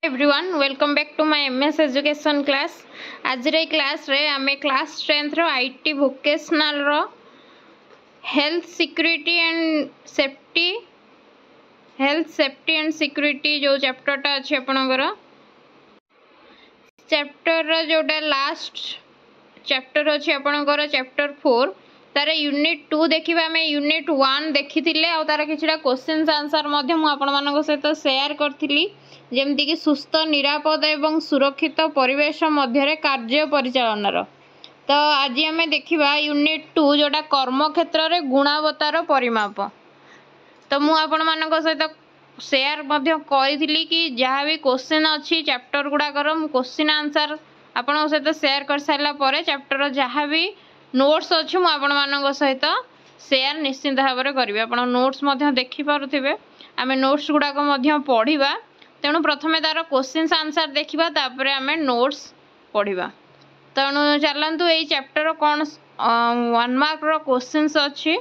Everyone welcome back to my MS education class. आज रे class रे आमे क्लास 10th रो आईटी वोकेशनल रो हेल्थ सिक्योरिटी एंड सिक्योरिटी जो चैप्टरटा अछि आपनकर चैप्टर रो जोटा लास्ट चैप्टर अछि आपनकर चैप्टर 4 तार यूनिट 2 देखिबा में यूनिट 1 देखिथिले आ तार किछटा क्वेश्चंस आंसर मध्य मु आपण मानको सहित शेयर करथिली जेमती कि सुस्थ निरापद एवं सुरक्षित परिवेश मध्य कार्य परिचालनार। तो आज आम देखा यूनिट 2 जोटा कर्म क्षेत्र में गुणवत्तार परिमाप। तो मु आपण मानको सहित शेयर मध्य करी कि जहाँ भी क्वेश्चन अच्छी चैप्टर गुड़ाकर मु क्वेश्चन आंसर आपण सहित शेयर कर सारा पर चैप्टर जहाँ भी नोट्स अच्छी मु आपण मानको सहित शेयर निश्चिंत भाव में करी। आप नोट्स देखि पारुथिबे आम नोट्स गुड़ाक पढ़ा तेणु प्रथमे तार क्वेश्चन आंसर देखा तापर आम नोट्स पढ़ा। तेणु चलतु यही चैप्टर कौन 1 मार्क रो क्वेश्चंस अच्छी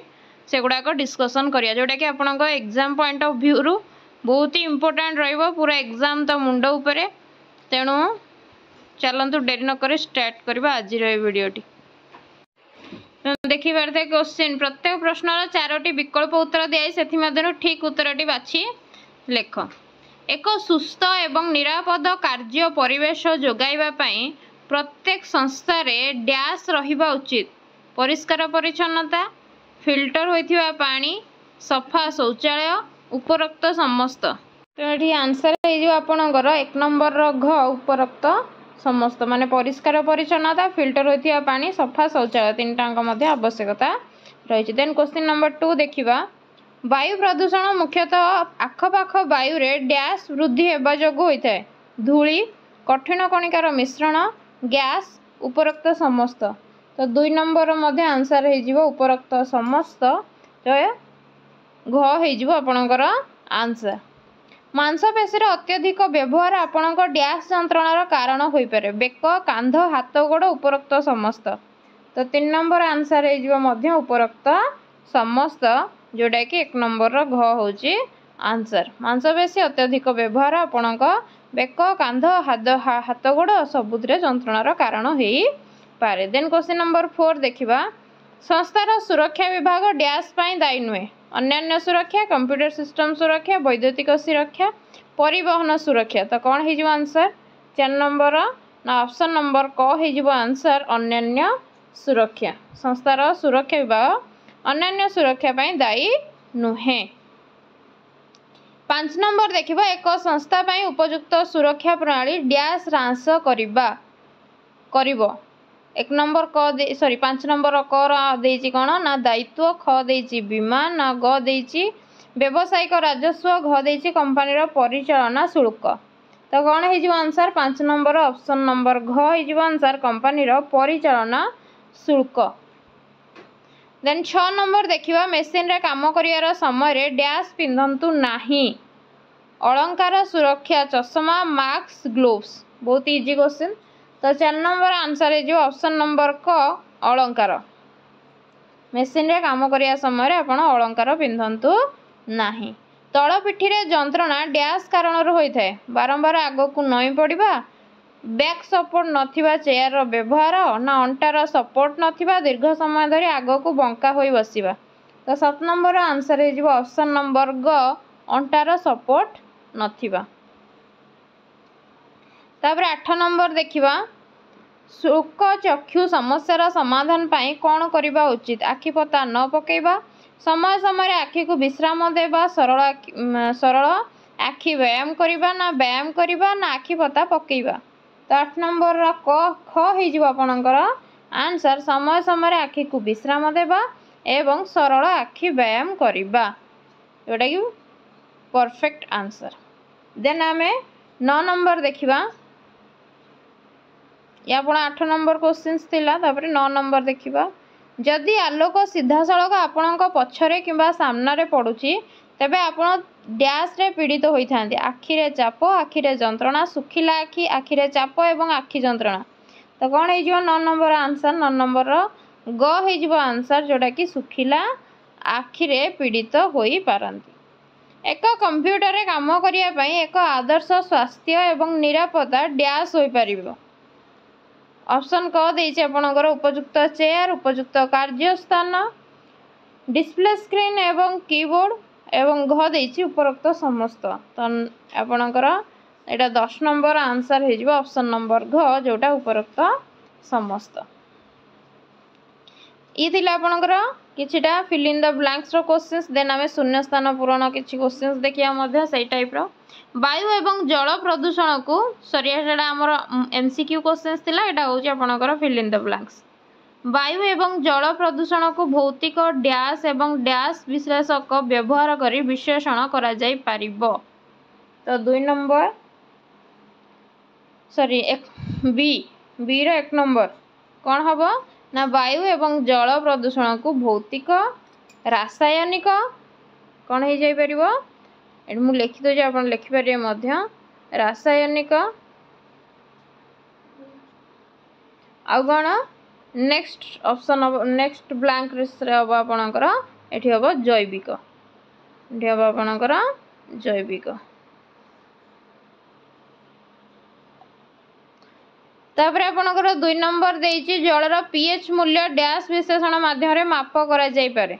से गुड़ाक डिस्कसन करिया जोटा कि आपन एग्जाम पॉइंट ऑफ व्यू रु बहुत ही इंपोर्टेंट रहिबो पूरा एग्जाम तो मुंड उपरे। तेणु चलतु डेरी न करे स्टार्ट करबा आज रो वीडियोटी। देखि पारथे क्वेश्चन प्रत्येक प्रश्नर 4टी विकल्प उत्तर दिए सेथि मध्यरु ठीक उत्तरटी बाछि लेख। एक सुस्थ एवं निरापद कार्य परिवेश जोगाइबा पई प्रत्येक संस्था रे डैश रहिबा उचित परिष्कार परिच्छन्नता फिल्टर होइथिबा पानी सफा शौचालय उपरोक्त समस्त। तो एठी आंसर हे जो आपनकर 1 नंबर रो घ उपरोक्त समस्त माने परिष्कार परिच्छन्नता फिल्टर होइथिबा पानी सफा शौचालय तीनटांक मध्ये आवश्यकता रही। देन क्वेश्चन नंबर 2 देखिबा वायु प्रदूषण मुख्यतः आखपाख वायु रे डैश वृद्धि हेबा जोगु होइथाय धूली कठिन कणिकार मिश्रण गैस उपरोक्त समस्त। तो 2 नंबर मध्ये आंसर हे जिवो उपरोक्त समस्त घ हे जिवो आपनकर आंसर। मांसपेशी अत्यधिक व्यवहार आपणक डैश जंत्रणार कारण होई पारे बेक कांध हाथ गोड़ उपरोक्त समस्त। तो 3 नंबर आंसर हे जिवो मध्ये उपरोक्त समस्त जोटा कि 1 नंबर घ होची आंसर। मांसपेशी अत्यधिक व्यवहार आपणक बेक कांध हाथ गोड़ सबुद्रे जंत्रणार कारण होई पारे। देन क्वेश्चन नंबर 4 देखिबा संस्थार सुरक्षा विभाग डैश पाई दायी नुहे अन्यान्य सुरक्षा कंप्यूटर सिस्टम सुरक्षा वैद्युतिक सुरक्षा परिवहन सुरक्षा। तो कौन हो आंसर 4 नंबर ना ऑप्शन नंबर क हो आंसर अन्यान्य सुरक्षा। संस्थार सुरक्षा विभाग अन्यान्य सुरक्षा पाई दायी नुहे। 5 नंबर देखिबा एक संस्था पाई उपयुक्त सुरक्षा प्रणाली डैश ह्रास करिवो 1 नंबर क सॉरी 5 नंबर क देछि कोन ना दायित्व ख देछि बीमा ना ग देछि व्यावसायिक राजस्व घ देछि कंपनी रो परिचालना शुल्क। तो कौन हो आंसर 5 नंबर ऑप्शन नंबर घ हो आंसर कंपनी रो परिचालना शुल्क। देन 6 नंबर देखिबा मेसिन रे काम करियार समय रे डैश पिंधंतु नाही अलंकार सुरक्षा चश्मा मास्क ग्लोव्स। बहुत इजी क्वेश्चन। तो 4 नंबर आंसर है जो ऑप्शन नंबर क अलंकार मेसिन रे काम करिया समय रे आपण अलंकार पिंधंतु नाही। तळ पिठी रे जंत्रणा डैश कारण होई थाए बारंबार आगो को नई पड़िबा बैक सपोर्ट नथिबा चेयर रो व्यवहार ना अंटार सपोर्ट नथिबा दीर्घ समय धरि आगो को बंका होई बसिबा। तो 7 नंबर आंसर है जो ऑप्शन नंबर ग अंटार सपोर्ट नथिबा। तापर 8 नंबर देखिबा शोक चक्षु समस्यार समाधान पाई कौन करिबा उचित आखिपता न पकेबा समय समय आखि को विश्राम देबा सरल आखि व्यायाम करिबा ना व्यायाम करिबा ना आखिपता पकेबा। तो 8 नंबर क ख हे जिवो आपनकर आंसर समय समय आखि को विश्राम देबा एवं सरल आखि व्यायाम करिबा जोटा कि परफेक्ट आंसर। देन आमे 9 नंबर देखिबा या 8 नंबर क्वेश्चंस थिला तापर 9 नंबर देखिबा जदि आलोक सीधा सड़क आपणक पछरे किंबा सामना रे पडुची तबे आपण डैश रे पीड़ित होई थांती आखि रे चाप आखि रे जंत्रणा सुखिला आखि रे चाप एवं आखि जंत्रणा। तो कौन हो 9 नंबर आंसर 9 नंबर ग हो आंसर जोटा कि सुखिला आखि रे पीड़ित होई पारंती। एक कंप्यूटर रे काम करिया पई एक आदर्श स्वास्थ्य एवं निरापत्ता डैश होई परिबो। ऑप्शन क देइछ आपनकर उपयुक्त चेयर, उपयुक्त कार्यस्थान, डिस्प्ले स्क्रीन एवं कीबोर्ड एवं घ देइछ उपरोक्त समस्त। तो आपनकर एटा 10 नंबर आंसर हे जिवो ऑप्शन नंबर घ जोटा उपरोक्त समस्त। ई थिला आपनकर किछिटा फिल इन द ब्लैंक्स रो क्वेश्चंस। देन आमे शून्य स्थान पूरण किछि क्वेश्चंस देखिया मध्ये सेई टाइप रो। वायु एवं जल प्रदूषण को सॉरी एटा हमर एमसीक्यू क्वेश्चंस थिला, एटा होची आपनकर फिल इन द ब्लैंक्स। वायु एवं जल प्रदूषण को भौतिक डैश एवं डैश विश्लेषक व्यवहार करी विश्लेषण करा जाई पारिबो। तो 2 नंबर सॉरी एक बी रो 1 नंबर कौन हबो ना वायु एवं जल प्रदूषण को भौतिक रासायनिक कौन हो जाई परिबो। एट मु लिखि दो जे आपण लिखि परिबे मध्य रासायनिक आ कौन नेक्स्ट ऑप्शन नेक्स्ट ब्लैंक रे हबो आपणकर एठी हबो जैविक, एठी हबो आपणकर जैविक। तापरे आपणकर 2 नंबर देइछि जलर पीएच मूल्य डैश विश्लेषण माध्यम रे माप करा जाई पारे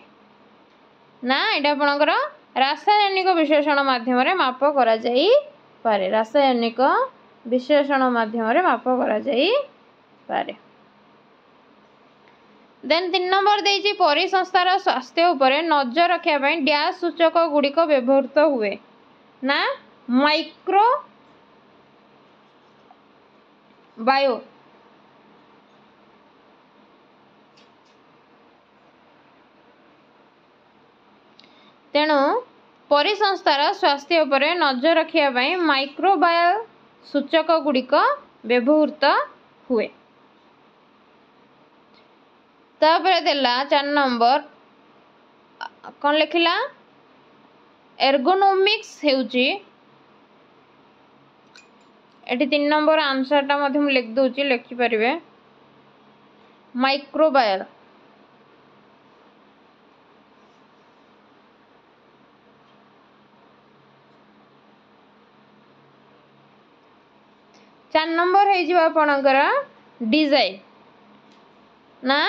ना, एटा आपणकर रासायनिक विश्लेषण माध्यम रे माप करा जाई पारे, रासायनिक विश्लेषण माध्यम रे माप करा जाई पारे। देन 3 नंबर देइछि परिसंस्थार स्वास्थ्य उपरे नजर रखिया पई डैश सूचक गुड़िक व्यवहृत हुए ना माइक्रो बायो तेणु परिसंस्थार स्वास्थ्य उपरे नजर रखिया पई माइक्रोबायो सूचक गुड़िक व्यवहृत हुए। तापर देला 4 नंबर कौन लिखिला एर्गोनोमिक्स हेउची, एटी 3 नंबर आंसर टा मधे मु लिख दोची, लिखि परिबे माइक्रोबायल। चार नंबर है जिवा आपनकर डिजाइन ना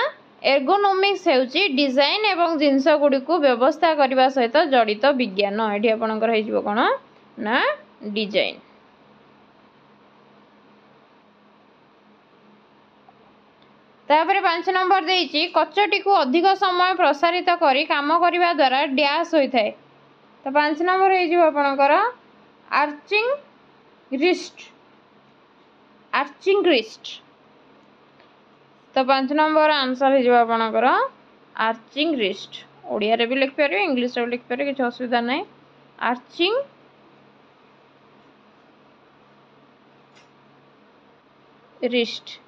एर्गोनोमिक्स हेउची डिजाइन एवं जिंस गुडी को व्यवस्था करबा सहित जड़ित विज्ञान। एठी आपनकर है जिवो कोन ना डिजाइन। तापर 5 नंबर देइची कचटी को अधिक समय प्रसारित करी काम करबा द्वारा डैश होई थाए। तो 5 नंबर है जिवो आपनकर आर्चिंग रिस्ट, आर्चिंग रिस्ट। तो 5 नंबर आंसर है जो आपनकर आर्चिंग रिस्ट। ओडिया रे भी लिख पारे, इंग्लिश रे भी लिख पारे, किछ असुविधा नै। Arching wrist.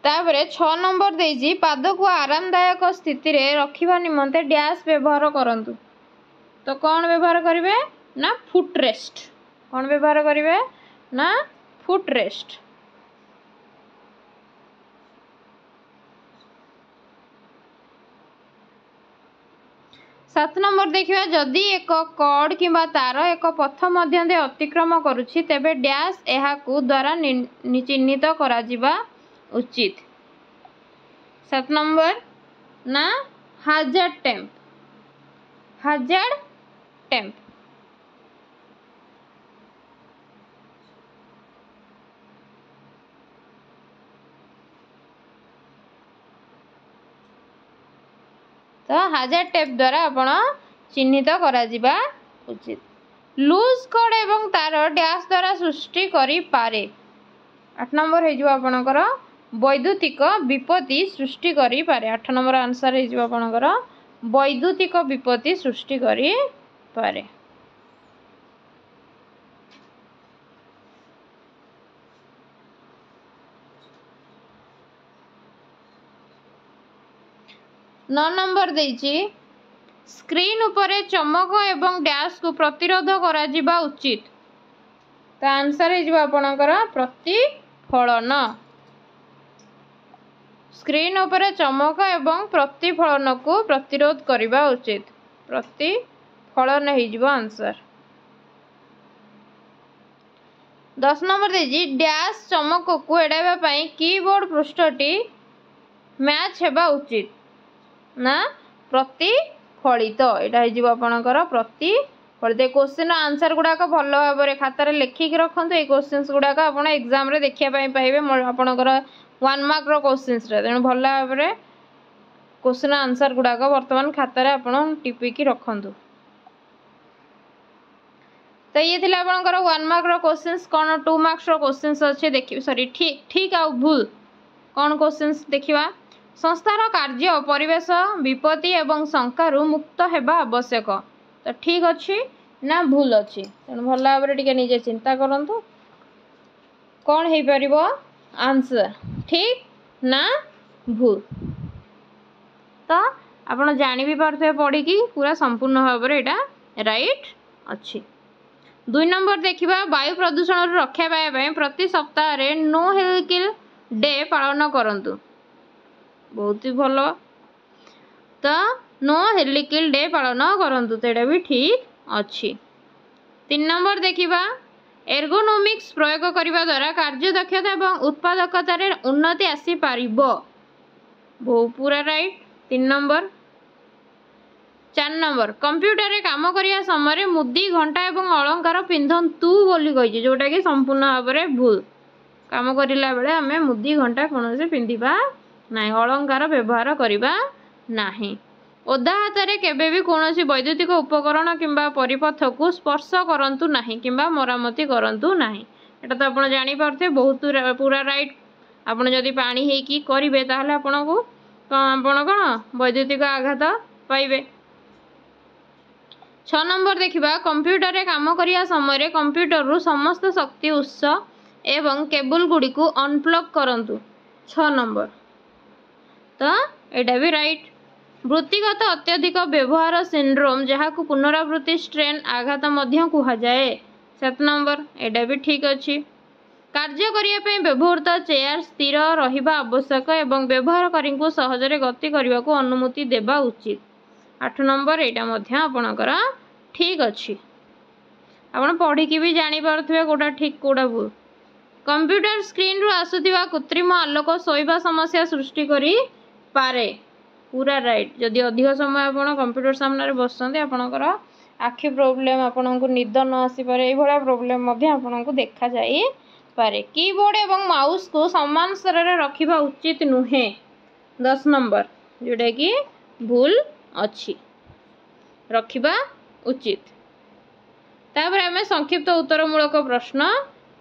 तापरे 6 नंबर देइजी पाद को आरामदायक स्थिति रे रखिबा निमंते डैश व्यवहार करंतु। तो कौन व्यवहार करिवे ना फुट रेस्ट। कौन व्यवहार करिवे ना फुट रेस्ट। 7 नंबर देखिए जदि एक कॉर्ड किंबा तार एक पथ मध्य दे अतिक्रम करुछि तेबे डैश एहाकू द्वारा चिन्हित करा जिबा उचित। 7 नंबर ना हाजर्ड टेम्प, हाजर्ड टेम्प। तो हाजर्ड टेप द्वारा आपण चिन्हित करा जिबा उचित। लूज कॉर्ड एवं तार डैश द्वारा सृष्टि करी पारे। 8 नंबर हे जो आपणकर वैद्युतिक विपत्ति सृष्टि करी पारे। 8 नंबर आंसर हे जो आपणकर वैद्युतिक विपत्ति सृष्टि करी पारे। नौ नंबर देइछि स्क्रीन उपरे चमक एवं डैश को प्रतिरोध करा जिबा उचित। तो आंसर हे जिबा आपणकर प्रतिफलन। स्क्रीन उपरे चमक एवं प्रतिफलन को प्रतिरोध करने उचित। प्रतिफलन हो आंसर। 10 नंबर देजी डैश चमक को एड़ाइबा कीबोर्ड पृष्ठटी मैच हेबा उचित ना प्रतिफलित। यहाँ आपणकर प्रतिफलित। क्वेश्चन आंसर गुड़ाक भल भाव में खातार लिखिक रखु। ये क्वेश्चन गुड़ाक आप एग्जाम देखा पाइबे आपणकर 1 मार्क क्वेश्चन तेणु भल भाव में क्वेश्चन आंसर गुड़ाक बर्तमान खातार आप टिपिकी रखु। तो ये थी आपणकर 1 मार्क क्वेश्चन कौन 2 मार्क्स क्वेश्चन अच्छे देखिए सॉरी ठीक ठीक आ भूल कौन क्वेश्चन देखा। संस्थार कार्य परिवेश विपत्ति एवं शंकारु मुक्त हेबा आवश्यक। तो ठीक अच्छी ना भूल अच्छी तेणु भल भाव में निजे चिंता करंतु कौन हो पार आंसर ठीक ना भूल। तो आप जानी भी पारे पढ़ी पूरा संपूर्ण भाव में यहाँ राइट अच्छी। 2 नंबर देखा वायु प्रदूषण रक्षा पाइबा प्रति सप्ताह नो व्हीकल डे पालन करंतु। बहुत ही भल। तो नो व्हीकल डे पालन करंतु तो भी ठीक अच्छी। 3 नंबर देखा एर्गोनोमिक्स प्रयोग करने द्वारा कार्य दक्षता एवं उत्पादकतार उन्नति आसी पारिबो। बहुत पूरा राइट 3 नंबर। 4 नंबर कंप्यूटर रे काम करिया समय मुदी घंटा एवं अलंकार पिंधंतु बोली कही जोटा कि संपूर्ण भाव में भूल। काम करिला बेले आमे मुदी घंटा कौन से पिंधिबा ना अलंकार व्यवहार करवा नहीं। ओदा हाथ में केबे भी कौन वैद्युतिक उपकरण किंबा परिपथ को स्पर्श करंतु नहीं किंबा मरामती करंतु नहीं। एटा तो आप जानी पारथे बहुत पूरा राइट। आपन जदि पानी हेकी करिवे ताहले आपन को कौन वैद्युतिक आघात पाइबे। 6 नंबर देखा कंप्यूटर रे काम करिया समय कंप्यूटर रु समस्त शक्ति उत्स एवं केबल गुड़ी को अनप्लग करंतु। 6 नंबर। तो यहाँ भी राइट। वृत्तिगत अत्यधिक व्यवहार सिंड्रोम जहाँ को पुनरावृत्ति स्ट्रेन आघात कहुए। 7 नंबर यहाँ भी ठीक अच्छी। कार्य करने व्यवहृत चेयर स्थिर रहिबा आवश्यक एवं व्यवहारकारी को सहजरे गति करने को अनुमति देवा उचित। 8 नंबर यहाँ आपणकर ठीक अच्छी। आप पढ़ी भी जानीपे कौटा ठीक कौटा भूल। कंप्यूटर स्क्रीन रु आसुथिबा कृत्रिम आलोक शोइबा समस्या सृष्टि करि पारे। पूरा राइट। जदि अधिक समय आप कंप्यूटर सामने बसते आपणकर आखि प्रोब्लेम आपन को निद न आसी पारे ये प्रोब्लेम आपन को देखा जाए पारे। कीबोर्ड एवं माउस को समान स्तर में रखा उचित नुहे। 10 नंबर जोटा कि भूल अच्छी रखा उचित। तापर आम संक्षिप्त उत्तरमूलक प्रश्न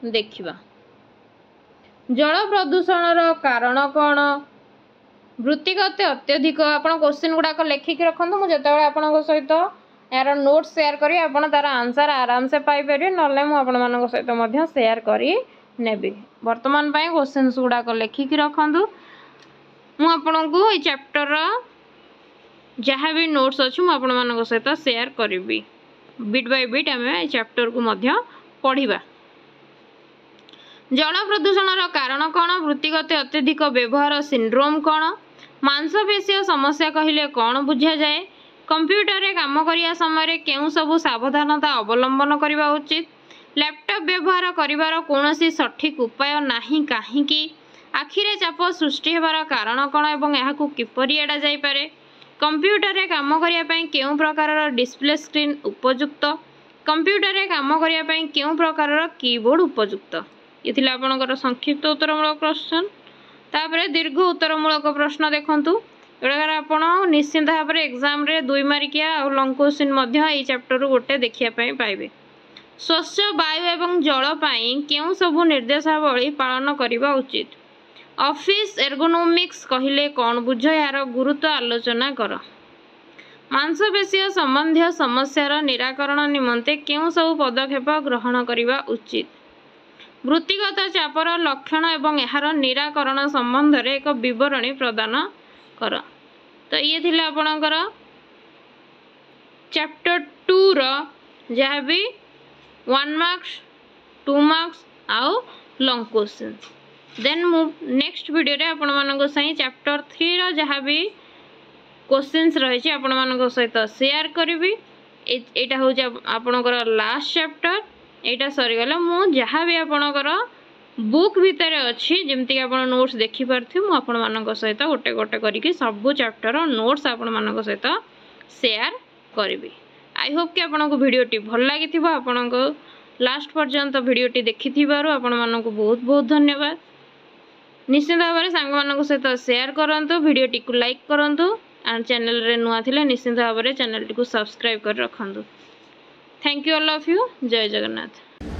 देखिबा। जल प्रदूषण कारण कौन। वृत्तिगत अत्यधिक आप क्वेश्चन गुड़ाक लिखिक रखु। मुझे आप सहित यार नोट शेयर करी आपन तार आंसर आराम से पाइपर ना मुझे सहित शेयर करी नेबी। वर्तमान क्वेश्चन गुड़ाक लिखिक रखु। मुझे चैप्टर जहाँ भी नोट्स अच्छी मुझे सहित शेयर करी बिट बाय बिट आम चैप्टर को पढ़ा। जल प्रदूषण कारण कौन। वृत्तिगत अत्यधिक व्यवहार सिंड्रोम कौन। मांसपेशीय समस्या कहले कौन बुझा जाए। कंप्यूटर रे काम करिया समय केउ सबु सावधानता अवलंबन करने उचित। लैपटॉप व्यवहार करिवार कौनसी सठिक उपाय नहीं कहीं। आखिरे चाप सृष्टि होबार कारण कौन एवं यहाकू किपरि एड़ा जाई पारे। कंप्यूटर रे काम करिया पई केउ प्रकार डिस्प्ले स्क्रीन उपयुक्त। कंप्यूटर रे काम करिया पई केउ प्रकार कीबोर्ड उपयुक्त। ये थिला आपनकर संक्षिप्त उत्तरमूलक प्रश्न। तापरे दीर्घ उत्तरमूलक प्रश्न देखंतु। एडार आपण निश्चित भाव में एग्जाम रे 2 मार्किया और लॉन्ग क्वेश्चन मध्य ए चैप्टर गोटे देखिया पई पाइबे। स्वच्छ वायु एवं जल पाई केउ सबु निर्देशावली पालन करबा उचित। ऑफिस एर्गोनोमिक्स कहिले कौन बुझ यार गुरुत्व आलोचना कर। मांसपेशीय संबंधी समस्यार निराकरण निमंते केउ सबु पदक्षेप ग्रहण करबा उचित। वृत्तिगत चापर लक्षण एवं यार निराकरण संबंध रे एक विवरणी प्रदान कर। तो ये थिला आपणकर चैप्टर 2 रो जहाँ भी 1 मार्क्स 2 मार्क्स आउ लॉन्ग क्वेश्चन। देन मु नेक्स्ट वीडियो रे आपण मानको सही चैप्टर 3 रो जहाँ भी क्वेश्चंस रही आपण मानको सहित शेयर करी। एटा हो आपणकर लास्ट चैप्टर एटा सरी गला मु जहाँ भी आपणकर बुक भितर अच्छी जमती आप नोट्स देखिपरि मुझे आपण मान सहित गोटे गोटे करके सब चैप्टर नोट्स आपण मान सहित शेयर करी। आई होप कि आपन को वीडियोटी भल लगी आपण को लास्ट पर्यंत वीडियोटी देखि आपण मानक बहुत बहुत धन्यवाद। निश्चित भाव में सांग मान सहित शेयर करूँ वीडियोटी को लाइक करूँ एंड चैनल रे नुआ थिले निश्चित भाव में चैनल टी को सब्सक्राइब कर रखु। Thank you all of you. जय जगन्नाथ।